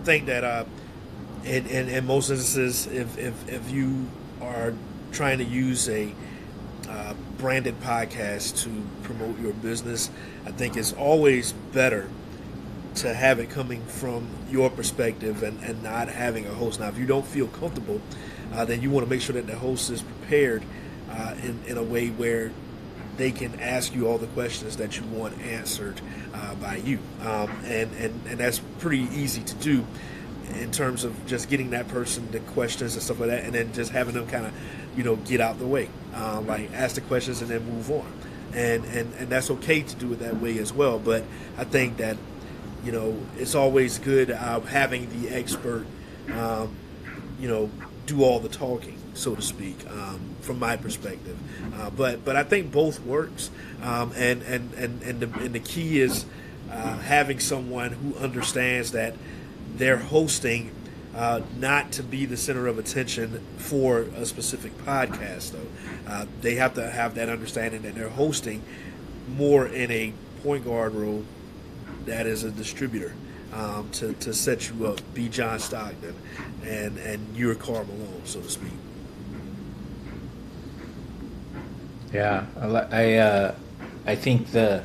think that in most instances, if you are trying to use a branded podcast to promote your business, I think it's always better to have it coming from your perspective and not having a host. Now, if you don't feel comfortable, then you want to make sure that the host is prepared in a way where they can ask you all the questions that you want answered by you. And that's pretty easy to do in terms of just getting that person the questions and stuff like that, and then just having them kind of, get out the way. Like ask the questions and then move on. And that's okay to do it that way as well. But I think that, it's always good having the expert, do all the talking, so to speak, from my perspective. But I think both works, and the key is having someone who understands that they're hosting not to be the center of attention for a specific podcast, though. They have to have that understanding that they're hosting more in a point guard role that is a distributor, to set you up, be John Stockton, and you're Karl Malone, so to speak. Yeah, I think the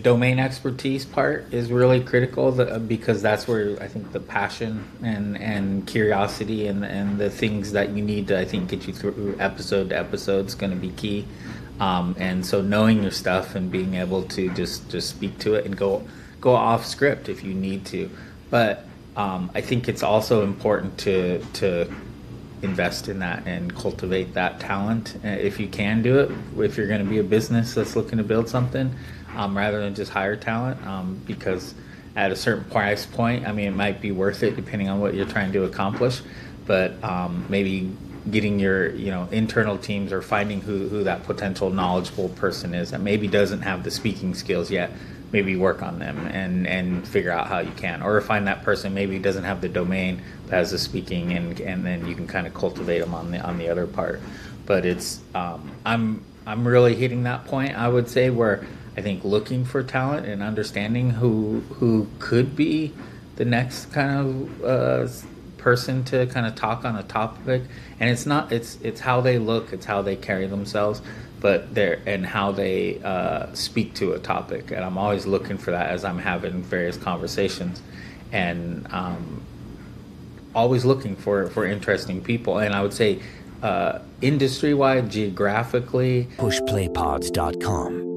domain expertise part is really critical, because that's where I think the passion and curiosity and the things that you need to, I think, get you through episode to episode is going to be key. And so knowing your stuff and being able to just speak to it and go off script if you need to. But I think it's also important to invest in that and cultivate that talent if you can do it, if you're going to be a business that's looking to build something, rather than just hire talent, because at a certain price point, I mean, it might be worth it depending on what you're trying to accomplish, but maybe getting your internal teams or finding who that potential knowledgeable person is that maybe doesn't have the speaking skills yet, maybe work on them and figure out how you can, or find that person maybe doesn't have the domain but has the speaking, and then you can kind of cultivate them on the other part. But it's I'm really hitting that point, I would say, where I think looking for talent and understanding who could be the next kind of person to kind of talk on a topic, and it's how they look, it's how they carry themselves, but and how they speak to a topic. And I'm always looking for that as I'm having various conversations, and always looking for interesting people. And I would say industry-wide, geographically, pushplaypods.com